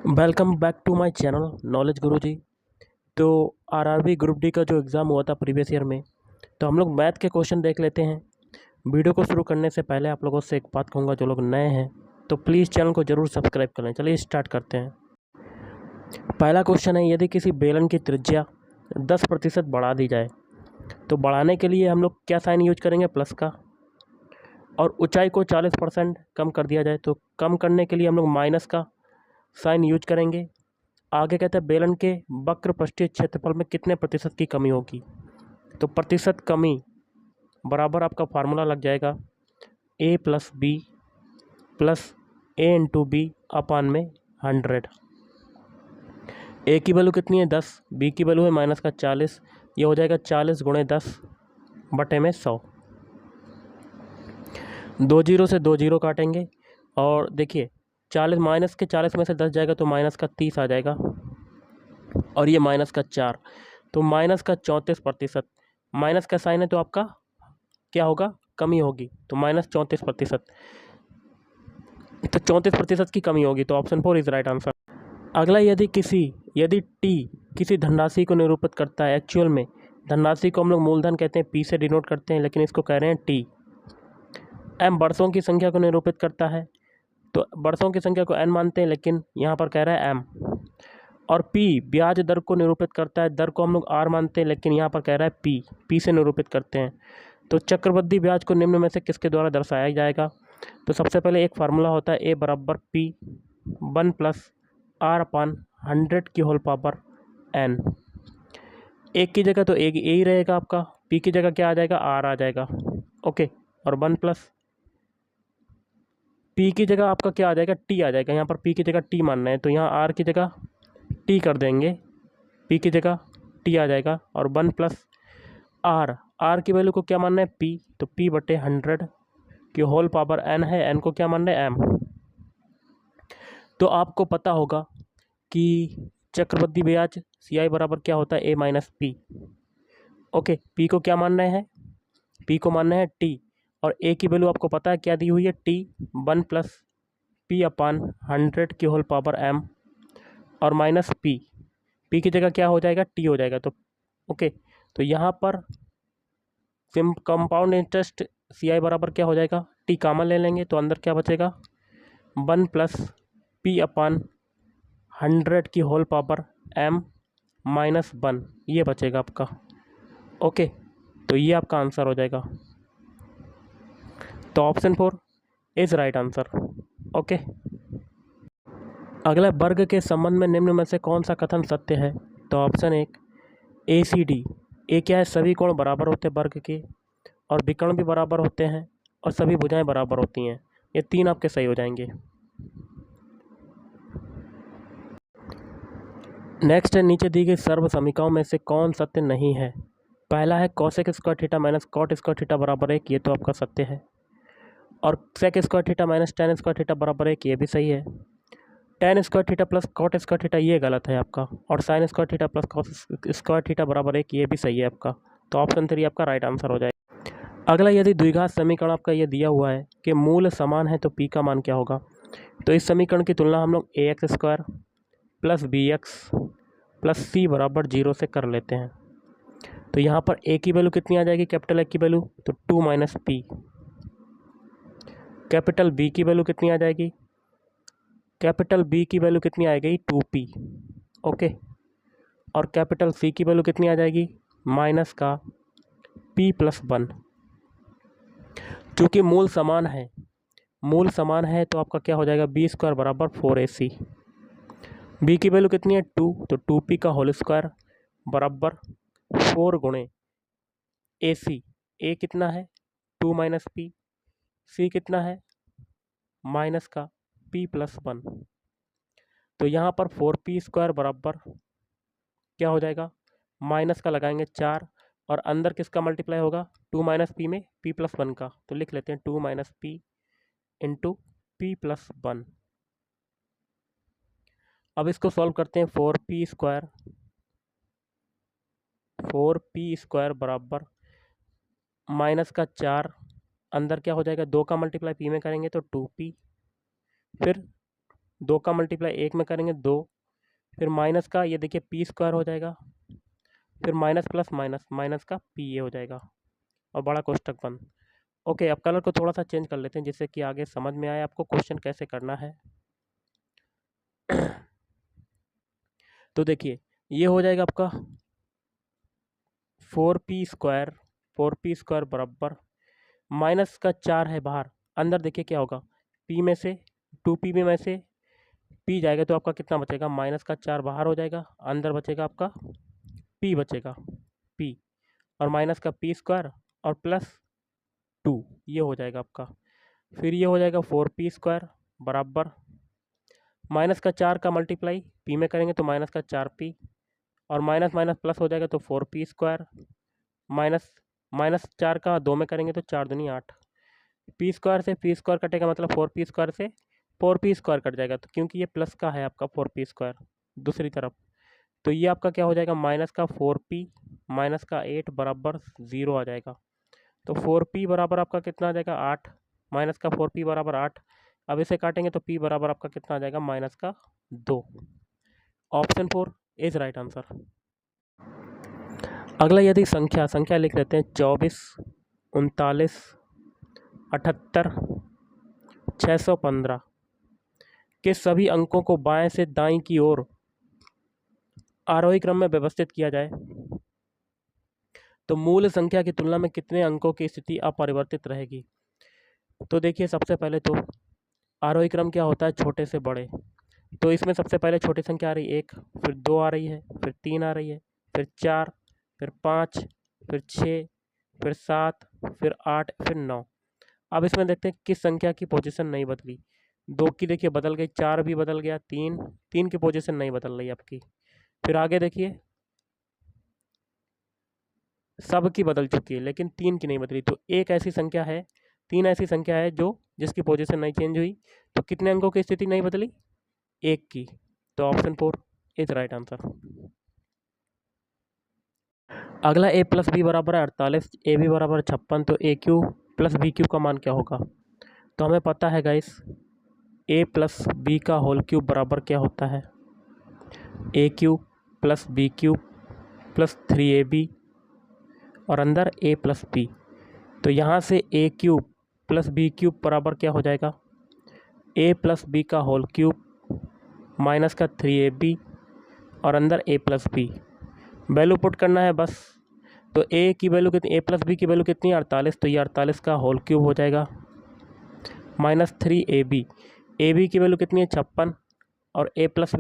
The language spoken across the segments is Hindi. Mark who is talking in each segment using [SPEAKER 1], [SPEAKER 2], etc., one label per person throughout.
[SPEAKER 1] Welcome back to my channel knowledge guru ji. तो आरआरबी ग्रुप डी का जो एग्ज़ाम हुआ था प्रीवियस ईयर में, तो हम लोग मैथ के क्वेश्चन देख लेते हैं। वीडियो को शुरू करने से पहले आप लोगों से एक बात कहूँगा, जो लोग नए हैं तो प्लीज़ चैनल को ज़रूर सब्सक्राइब कर लें। चलिए स्टार्ट करते हैं। पहला क्वेश्चन है, यदि किसी बेलन की त्रिज्या 10% बढ़ा दी जाए तो बढ़ाने के लिए हम लोग क्या साइन यूज करेंगे? प्लस का। और ऊंचाई को 40% कम कर दिया जाए तो कम करने के लिए हम लोग माइनस का साइन यूज करेंगे। आगे कहते हैं बेलन के वक्र पृष्ठीय क्षेत्रफल में कितने प्रतिशत की कमी होगी? तो प्रतिशत कमी बराबर आपका फार्मूला लग जाएगा a plus b plus a into b upon में 100। ए की वैल्यू कितनी है? 10। बी की वैल्यू है माइनस का 40। ये हो जाएगा 40 गुणे 10 बटे में 100। 2 जीरो से 2 जीरो काटेंगे और देखिए 40 माइनस के 40 में से 10 जाएगा तो माइनस का 30 आ जाएगा, और ये माइनस का 4 तो माइनस का 34%। माइनस का साइन है तो आपका क्या होगा? कमी होगी, तो माइनस 34%। तो 34% की कमी होगी, तो ऑप्शन 4 इज राइट आंसर। अगला, यदि टी किसी धनराशि को निरूपित करता है, एक्चुअल में धनराशि को हम लोग मूलधन कहते हैं, पी से डिनोट करते हैं, लेकिन इसको कह रहे हैं टी। एम वर्षों की संख्या को निरूपित करता है, तो वर्षों की संख्या को एन मानते हैं, लेकिन यहाँ पर कह रहा है एम। और पी ब्याज दर को निरूपित करता है, दर को हम लोग आर मानते हैं, लेकिन यहाँ पर कह रहा है पी से निरूपित करते हैं। तो चक्रवृद्धि ब्याज को निम्न में से किसके द्वारा दर्शाया जाएगा? तो सबसे पहले एक फार्मूला होता है ए बराबर पी 1 प्लस आर अपान 100 की होल पावर एन। एक की जगह तो एक ए ही रहेगा आपका, पी की जगह क्या आ जाएगा? आर आ जाएगा। ओके, और 1 प्लस पी की जगह आपका क्या आ जाएगा? टी आ जाएगा। यहाँ पर पी की जगह टी मानना है, तो यहाँ आर की जगह टी कर देंगे, पी की जगह टी आ जाएगा, और 1 प्लस आर की वैल्यू को क्या मानना है? पी, तो पी बटे 100 की होल पावर एन है, एन को क्या मानना है? एम। तो आपको पता होगा कि चक्रवृद्धि ब्याज सी आई बराबर क्या होता है? ए माइनस पी। ओके, पी को क्या मानना है? पी को मानना है टी, और ए की वैल्यू आपको पता है क्या दी हुई है? टी 1 प्लस पी अपान 100 की होल पावर एम, और माइनस पी की जगह क्या हो जाएगा? टी हो जाएगा। तो ओके, तो यहाँ पर कंपाउंड इंटरेस्ट सी आई बराबर क्या हो जाएगा? टी कॉमन ले लेंगे तो अंदर क्या बचेगा? 1 प्लस पी अपान 100 की होल पावर एम माइनस 1, ये बचेगा आपका। ओके, तो ये आपका आंसर हो जाएगा। तो option 4 is right answer. Okay, अगला, वर्ग के संबंध में निम्न में से कौन सा कथन सत्य है? तो ऑप्शन 1 ए सी डी। ए क्या है? सभी कोण बराबर होते हैं वर्ग के, और विकर्ण भी बराबर होते हैं, और सभी भुजाएं बराबर होती हैं। ये 3 आपके सही हो जाएंगे। नेक्स्ट है, नीचे दी गई सर्व समीकरणों में से कौन सत्य नहीं है? पहला है cosec square theta minus cot square theta बराबर 1, ये तो आपका सत्य है। और sec square theta minus tan square theta बराबर 1, ये भी सही है। Tan square theta plus cot square theta ये गलत है आपका, और sine square theta plus cos square theta बराबर 1, ये भी सही है आपका। तो ऑप्शन 3 आपका राइट आंसर हो जाएगा। अगला, यदि द्विघात समीकरण आपका ये दिया हुआ है कि मूल समान है तो पी का मान क्या होगा? तो इस समीकरण की तुलना हम लोग a x square plus b x plus c बराबर 0 से कर लेते हैं। तो यहाँ पर ए की वैल्यू कितनी आ जाएगी? कैपिटल ए की वैल्यू तो 2 माइनस पी। कैपिटल बी की वैल्यू कितनी आ जाएगी? कैपिटल बी की वैल्यू कितनी आएगी? 2p। ओके, और कैपिटल सी की वैल्यू कितनी आ जाएगी? माइनस का p प्लस 1। चूँकि मूल समान है तो आपका क्या हो जाएगा? बी स्क्वायर बराबर 4ac। बी की वैल्यू कितनी है? 2, तो 2p का होल स्क्वायर बराबर 4 गुणे ए सी। ए कितना है? 2 माइनस पी। सी कितना है? माइनस का p प्लस 1। तो यहाँ पर 4p स्क्वायर बराबर क्या हो जाएगा? माइनस का लगाएंगे 4, और अंदर किसका मल्टीप्लाई होगा? 2 माइनस पी में p प्लस 1 का, तो लिख लेते हैं 2 minus P into P plus 1। अब इसको सॉल्व करते हैं। 4p स्क्वायर बराबर माइनस का 4, अंदर क्या हो जाएगा? 2 का मल्टीप्लाई p में करेंगे तो 2p, फिर 2 का मल्टीप्लाई 1 में करेंगे 2, फिर माइनस का ये देखिए पी स्क्वायर हो जाएगा, फिर माइनस प्लस माइनस, माइनस का पी ये हो जाएगा और बड़ा कोष्टक बंद। ओके, अब कलर को थोड़ा सा चेंज कर लेते हैं जिससे कि आगे समझ में आए आपको क्वेश्चन कैसे करना है। तो देखिए ये हो जाएगा आपका 4p स्क्वायर बराबर माइनस का 4 है बाहर, अंदर देखिए क्या होगा, p में से 2p में से p जाएगा तो आपका कितना बचेगा, माइनस का 4 बाहर हो जाएगा, अंदर बचेगा आपका p बचेगा p, और माइनस का p स्क्वायर और प्लस 2 ये हो जाएगा आपका। फिर ये हो जाएगा 4p स्क्वायर बराबर माइनस का 4 का मल्टीप्लाई p में करेंगे तो माइनस का 4p, और माइनस माइनस प्लस हो जाएगा तो 4p स्क्वायर माइनस 4 का 2 में करेंगे तो 4 दूनी 8, p स्क्वायर से p स्क्वायर कटेगा मतलब 4p स्क्वायर से 4p स्क्वायर कट जाएगा, तो क्योंकि ये प्लस का है आपका 4p स्क्वायर दूसरी तरफ, तो ये आपका क्या हो जाएगा, माइनस का 4p माइनस का 8 बराबर 0 आ जाएगा। तो 4p बराबर आपका कितना आ जाएगा 8, माइनस का 4p बराबर 8। अब इसे काटेंगे तो p बराबर आपका कितना आ जाएगा, माइनस का 2। Option 4 is right answer. अगला यदि संख्या लिख लेते हैं 24, 39, 78, 615 के सभी अंकों को बाएं से दाईं की ओर आरोही क्रम में व्यवस्थित किया जाए तो मूल संख्या की तुलना में कितने अंकों की स्थिति अपरिवर्तित रहेगी। तो देखिए सबसे पहले तो आरोही क्रम क्या होता है, छोटे से बड़े, तो इसमें सबसे पहले छोटी संख्या आ रही है 1, फिर 2 आ रही है, फिर 3 आ रही है, फिर 4, फिर 5, फिर 6, फिर 7, फिर 8, फिर 9। अब इसमें देखते हैं किस संख्या की पोजीशन नहीं बदली। 2 की देखिए बदल गई, 4 भी बदल गया, 3 की पोजीशन नहीं बदल रही आपकी। फिर आगे देखिए सब की बदल चुकी है लेकिन 3 की नहीं बदली, तो एक ऐसी संख्या है, 3 ऐसी संख्या है जो जिसकी पोजीशन नहीं चेंज हुई, तो कितने अंकों की स्थिति नहीं बदली, 1 की। तो ऑप्शन 4 इज राइट आंसर। अगला a प्लस बी बराबर है 48, ए बी बराबर 56, तो a q plus b q का मान क्या होगा। तो हमें पता है गाइस a प्लस बी का होल क्यूब बराबर क्या होता है, a cube plus b cube plus 3ab और अंदर a प्लस बी। तो यहाँ से a cube plus b cube बराबर क्या हो जाएगा, a प्लस बी का होल क्यूब माइनस का 3ab और अंदर a plus B. Value put करना है बस, तो a की वैल्यू कितनी, a प्लस बी की वैल्यू कितनी है 48, तो ये 48 का होल क्यूब हो जाएगा माइनस 3ab, ए बी की वैल्यू कितनी है 56 और a प्लस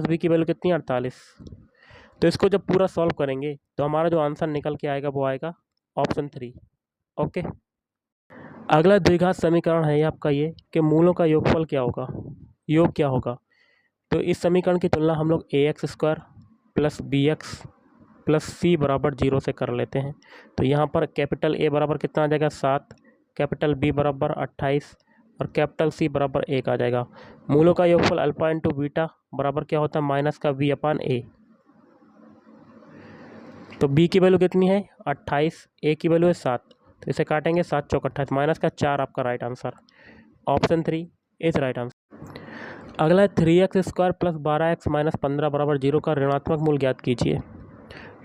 [SPEAKER 1] बी की वैल्यू कितनी है 48। तो इसको जब पूरा सॉल्व करेंगे तो हमारा जो आंसर निकल के आएगा वो आएगा ऑप्शन 3। ओके, अगला द्विघात समीकरण है आपका ये कि मूलों का योगफल क्या होगा, योग क्या होगा। तो इस समीकरण की तुलना हम लोग ax² plus bx plus c बराबर 0 से कर लेते हैं। तो यहाँ पर कैपिटल A बराबर कितना आ जाएगा 7, कैपिटल B बराबर 28 और कैपिटल C बराबर 1 आ जाएगा। मूलों का योगफल अल्फा इंटू बीटा बराबर क्या होता है, माइनस का v अपान a। तो b की वैल्यू कितनी है 28, a की वैल्यू है 7, तो इसे काटेंगे 7 चौक 28, माइनस का 4 आपका right answer. Option 3 is right answer. अगला है 3x² प्लस 12x माइनस 15 बराबर 0 का ऋणात्मक मूल ज्ञात कीजिए।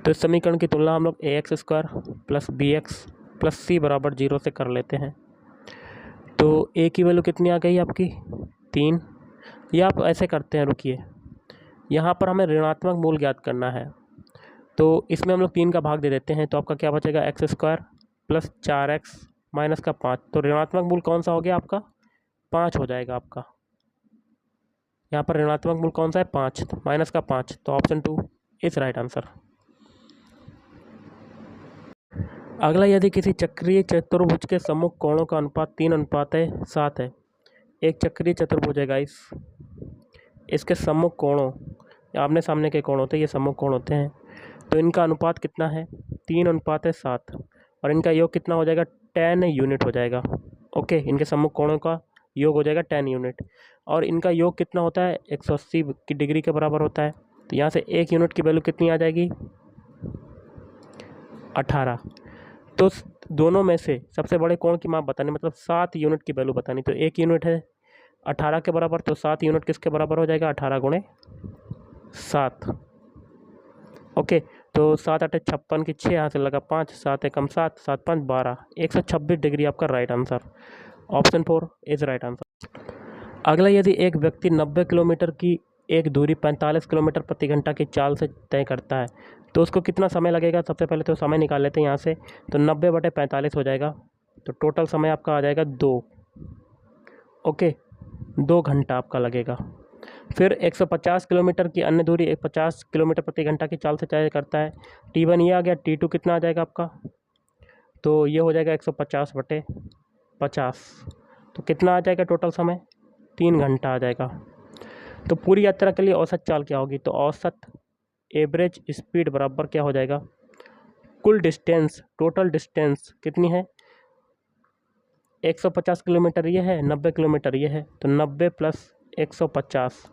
[SPEAKER 1] तो इस समीकरण की तुलना हम लोग ax² plus bx plus c बराबर 0 से कर लेते हैं। तो a की वैल्यू कितनी आ गई आपकी 3, या आप ऐसे करते हैं, रुकिए, यहाँ पर हमें ऋणात्मक मूल ज्ञात करना है तो इसमें हम लोग 3 का भाग दे देते हैं, तो आपका क्या बचेगा x² प्लस 4x माइनस का 5। तो ऋणात्मक मूल कौन सा हो गया आपका 5 हो जाएगा आपका, यहाँ पर ऋणात्मक मूल कौन सा है 5, तो माइनस का 5, तो ऑप्शन 2 इज राइट आंसर। अगला यदि किसी चक्रीय चतुर्भुज के सम्मुख कोणों का अनुपात 3:7 है, एक चक्रीय चतुर्भुज है गाइस, इसके सम्मुख कोणों आमने सामने के कोण होते हैं, ये सम्मुख कोण होते हैं, तो इनका अनुपात कितना है 3:7 और इनका योग कितना हो जाएगा 10 यूनिट हो जाएगा। ओके, इनके सम्मुख कोणों का योग हो जाएगा 10 यूनिट और इनका योग कितना होता है 180 की डिग्री के बराबर होता है। तो यहाँ से 1 यूनिट की वैल्यू कितनी आ जाएगी 18। तो दोनों में से सबसे बड़े कोण की माप बतानी, मतलब 7 यूनिट की वैल्यू बतानी, तो 1 यूनिट है 18 के बराबर, तो 7 यूनिट किसके बराबर हो जाएगा, 18 गुणे 7। ओके, तो 7 8 56 की 6 यहाँ से लगा 5, 7 एकम 7, 7 5 12, 126 डिग्री आपका right answer. Option 4 is right answer. अगला, यदि एक व्यक्ति 90 किलोमीटर की एक दूरी 45 किलोमीटर प्रति घंटा की चाल से तय करता है तो उसको कितना समय लगेगा। सबसे पहले तो समय निकाल लेते हैं यहाँ से, तो 90/45 हो जाएगा, तो टोटल समय आपका आ जाएगा 2। ओके, 2 घंटा आपका लगेगा। फिर 150 किलोमीटर की अन्य दूरी 50 किलोमीटर प्रति घंटा की चाल से तय करता है। T1 ये आ गया, T2 कितना आ जाएगा आपका, तो ये हो जाएगा 150/50, तो कितना आ जाएगा टोटल समय, 3 घंटा आ जाएगा। तो पूरी यात्रा के लिए औसत चाल क्या होगी, तो औसत एवरेज स्पीड बराबर क्या हो जाएगा, कुल डिस्टेंस, टोटल डिस्टेंस कितनी है, 150 किलोमीटर ये है, 90 किलोमीटर ये है, तो 90 + 150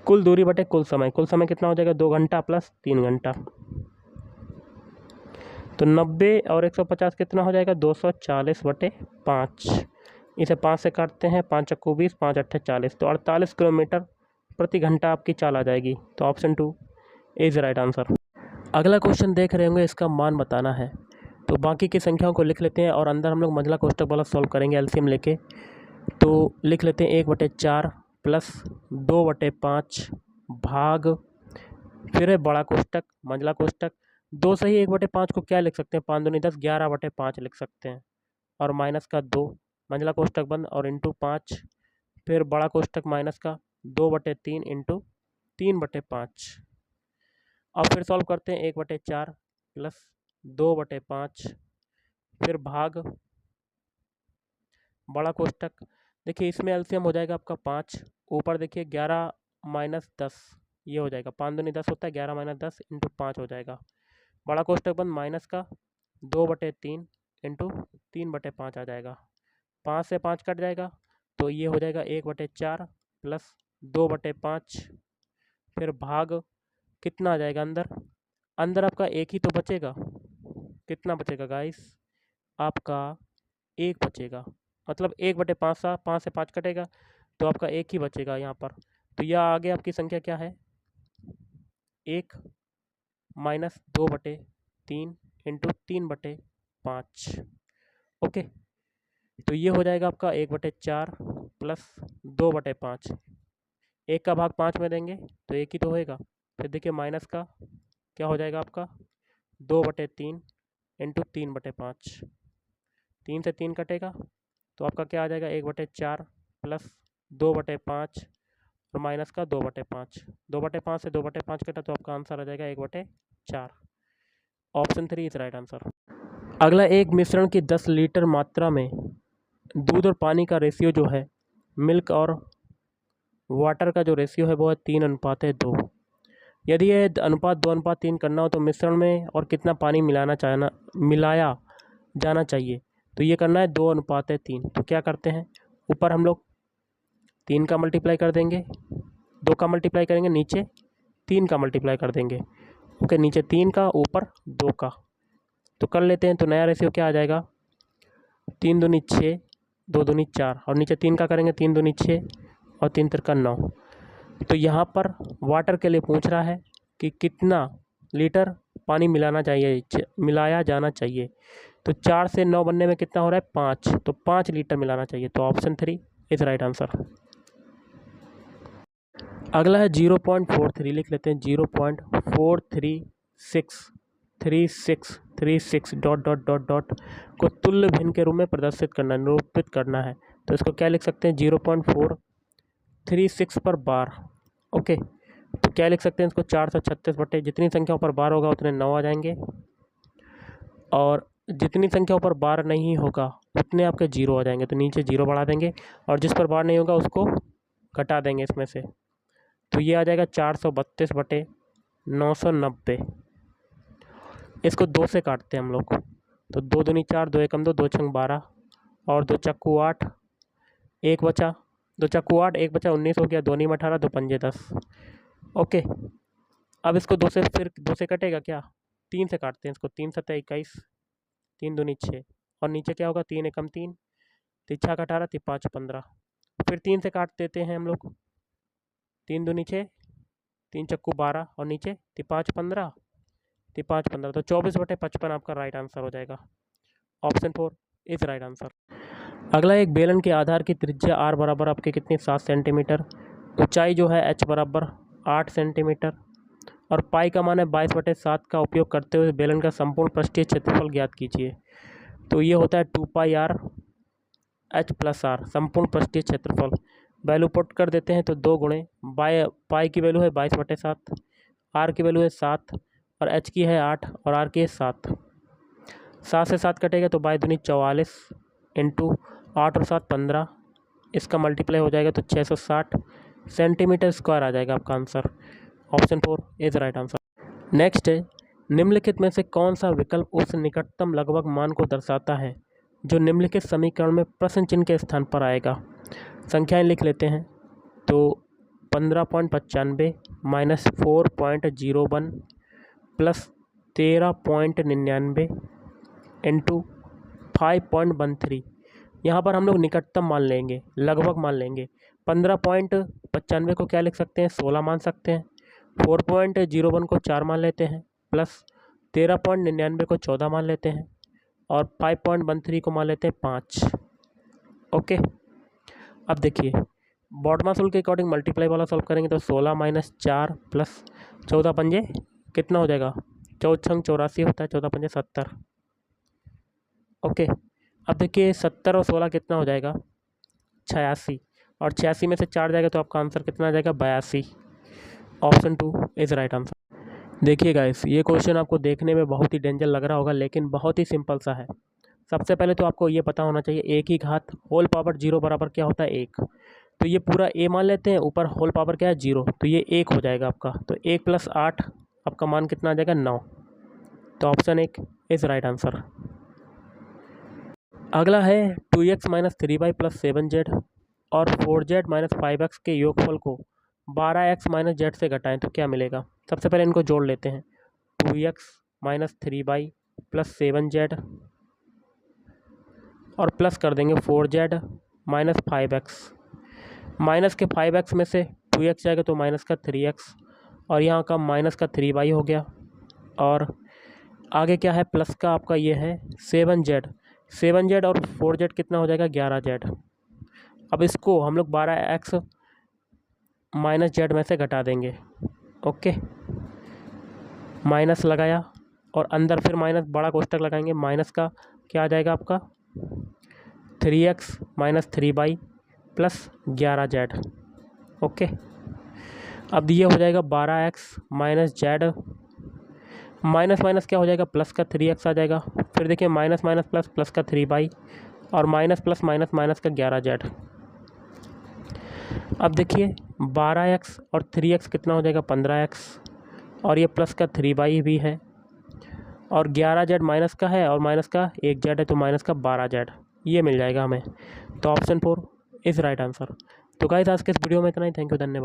[SPEAKER 1] कुल दूरी बटे कुल समय, कुल समय कितना हो जाएगा, 2 घंटा + 3 घंटा, तो 90 और 150 कितना हो जाएगा, 240/5। इसे 5 से काटते हैं, 5 × 20, 5 × 8 = 40, तो 48 किलोमीटर प्रति घंटा आपकी चाल आ जाएगी। तो ऑप्शन 2 इज राइट आंसर। अगला क्वेश्चन देख रहे होंगे, इसका मान बताना है। तो बाकी की संख्याओं को लिख लेते हैं और अंदर हम लोग मंझला कोष्ठक वाला सॉल्व करेंगे एलसीएम लेके। तो लिख लेते हैं 1/4 + 2/5 भाग, फिर है बड़ा कोष्ठक मंझला कोष्ठक, 2 से ही 1/5 को क्या लिख सकते हैं, 5 दूनी 10, 11/5 लिख सकते हैं, और माइनस का 2, मंझला कोष्ठक बंद, और इंटू 5, फिर बड़ा कोष्ठक माइनस का 2/3 इंटू 3/5। अब फिर सॉल्व करते हैं, 1/4 + 2/5, फिर भाग बड़ा कोष्ठक। देखिए इसमें एलसीएम हो जाएगा आपका 5, ऊपर देखिए 11 - 10, ये हो जाएगा, 5 दूनी 10 होता है, 11 - 10 इंटू 5 हो जाएगा। बड़ा कोष्ठक बंद, माइनस का 2/3 इंटू 3/5 आ जाएगा, 5 से 5 कट जाएगा, तो ये हो जाएगा 1/4 + 2/5, फिर भाग कितना आ जाएगा, अंदर आपका एक ही तो बचेगा, कितना बचेगा गाइस, आपका 1 बचेगा, मतलब 1/5 सा 5 से 5 कटेगा, तो आपका 1 ही बचेगा यहाँ पर। तो यह आगे आपकी संख्या क्या है, 1 - 2/3 इंटू 3/5। ओके, तो ये हो जाएगा आपका 1/4 + 2/5, 1 का भाग 5 में देंगे तो 1 ही तो होएगा। फिर देखिए माइनस का क्या हो जाएगा आपका, 2/3 इंटू 3/5, 3 से 3 कटेगा, तो आपका क्या आ जाएगा, 1/4 + 2/5 और माइनस का 2/5, 2/5 से 2/5 कटा, तो आपका आंसर आ जाएगा 1/4। Option 3 is right answer. अगला, एक मिश्रण की 10 लीटर मात्रा में दूध और पानी का रेशियो जो है, मिल्क और वाटर का जो रेशियो है वो है 3:2। यदि ये अनुपात 2:3 करना हो तो मिश्रण में और कितना पानी मिलाया जाना चाहिए, तो ये करना है 2:3। तो क्या करते हैं, ऊपर हम लोग 3 का मल्टीप्लाई कर देंगे, 2 का मल्टीप्लाई करेंगे, नीचे 3 का मल्टीप्लाई कर देंगे। ओके, नीचे 3 का, ऊपर 2 का, तो कर लेते हैं। तो नया रेशियो क्या आ जाएगा, 3 दूनी 6, 2 दूनी 4, और नीचे 3 का करेंगे, 3 दूनी 6 और 3 तिरका 9। तो यहाँ पर वाटर के लिए पूछ रहा है कि कितना लीटर पानी मिलाया जाना चाहिए। तो 4 से 9 बनने में कितना हो रहा है, 5, तो 5 लीटर मिलाना चाहिए। तो ऑप्शन 3 इज राइट आंसर। अगला है 0.43, लिख लेते हैं 0.43636 को तुल्य भिन्न के रूप में प्रदर्शित करना, निरूपित करना है। तो इसको क्या लिख सकते हैं, 0.436 पर बार। ओके, तो क्या लिख सकते हैं इसको, 436 बटे जितनी संख्याओं पर बार होगा उतने 9 आ जाएंगे, और जितनी संख्याओं पर बार नहीं होगा उतने आपके 0 आ जाएंगे। तो नीचे 0 बढ़ा देंगे, और जिस पर बार नहीं होगा उसको घटा देंगे इसमें से, तो ये आ जाएगा 432 बटे 990। इसको 2 से काटते हैं हम लोग, तो 2 दूनी 4, 2 एकम 2, 2 छंग 12, और 2 चक्कू 8, 1 बचा, 2 चक्कू 8, 1 बचा, 19 हो गया, 2 नी 18, 2 पंजे 10। ओके, अब इसको 2 से, फिर 2 से कटेगा क्या, 3 से काटते हैं इसको, 3 × 7 = 21, 3 दूनी 6, और नीचे क्या होगा, 3 एकम 3, 3 छः 18, 3 5 15, फिर 3 से काट देते हैं हम लोग, 3 दूनी 6, 3 चक्कू 12 और नीचे 5 15, 5 15, तो 24/55 आपका राइट आंसर हो जाएगा। Option 4 is right answer. अगला, एक बेलन के आधार की त्रिज्या r बराबर आपके कितनी 7 सेंटीमीटर, ऊंचाई जो है h बराबर 8 सेंटीमीटर और पाई का मान है 22/7 का उपयोग करते हुए बेलन का संपूर्ण पृष्ठीय क्षेत्रफल ज्ञात कीजिए। तो ये होता है 2 पाई r h प्लस आर, संपूर्ण पृष्ठीय क्षेत्रफल। वैल्यू पुट कर देते हैं तो 2 गुणे पाई की वैल्यू है 22/7, आर की वैल्यू है 7 और h की है 8 और आर की है 7। 7 से 7 कटेगा तो 22 दूनी 44 इंटू 8 और 7 15, इसका मल्टीप्लाई हो जाएगा तो 660 सेंटीमीटर स्क्वायर आ जाएगा आपका answer. Option 4 is right answer. Next है, निम्नलिखित में से कौन सा विकल्प उस निकटतम लगभग मान को दर्शाता है जो निम्नलिखित समीकरण में प्रश्न चिन्ह के स्थान पर आएगा। संख्याएं लिख लेते हैं। तो 15.95 माइनस 4.01 प्लस 13.99 इंटू 5.13। यहाँ पर हम लोग निकटतम मान लेंगे, लगभग मान लेंगे। 15.95 को क्या लिख सकते हैं, 16 मान सकते हैं। 4.01 को 4 मान लेते हैं, प्लस 13.99 को 14 मान लेते हैं और 5.13 को मान लेते हैं 5। ओके, अब देखिए बॉडमास रूल के अकॉर्डिंग मल्टीप्लाई वाला सॉल्व करेंगे तो 16 माइनस 4 प्लस 14 पंजे कितना हो जाएगा, 14 छंग 84 होता है, 14 पंजे 70। ओके, अब देखिए 70 और 16 कितना हो जाएगा, 86 और 86 में से 4 जाएगा तो आपका आंसर कितना आ जाएगा, 82। Option 2 is right answer. देखिए गाइस, ये क्वेश्चन आपको देखने में बहुत ही डेंजर लग रहा होगा लेकिन बहुत ही सिंपल सा है। सबसे पहले तो आपको ये पता होना चाहिए ए की घात होल पावर 0 बराबर क्या होता है, 1। तो ये पूरा ए मान लेते हैं, ऊपर होल पावर क्या है 0, तो ये 1 हो जाएगा आपका। तो 1 प्लस 8 आपका मान कितना आ जाएगा, 9। तो ऑप्शन 1 इज राइट आंसर। अगला है 2x minus 3y plus 7z और 4z माइनस 5x के योगफल को 12x माइनस z से घटाएं तो क्या मिलेगा। सबसे पहले इनको जोड़ लेते हैं। 2x minus 3y plus 7z और प्लस कर देंगे 4z माइनस 5x। माइनस के 5x में से 2x जाएगा तो माइनस का 3x और यहाँ का माइनस का 3y हो गया। और आगे क्या है, प्लस का आपका ये है 7z और 4z कितना हो जाएगा, 11z। अब इसको हम लोग 12x माइनस z में से घटा देंगे। ओके, माइनस लगाया और अंदर फिर माइनस बड़ा कोष्टक लगाएंगे। माइनस का क्या आ जाएगा आपका, 3x minus 3y plus 11z। Okay, अब ये हो जाएगा 12x minus z, minus minus क्या हो जाएगा, प्लस का 3x आ जाएगा। फिर देखिए माइनस माइनस प्लस, प्लस का 3y और माइनस प्लस माइनस माइनस का 11z। अब देखिए 12x और 3x कितना हो जाएगा, 15x और ये प्लस का 3y भी है और 11z माइनस का है और माइनस का 1z है तो माइनस का 12z, ये मिल जाएगा हमें। तो ऑप्शन 4 इज़ राइट आंसर। तो गाइस आज के इस वीडियो में इतना ही। थैंक यू, धन्यवाद।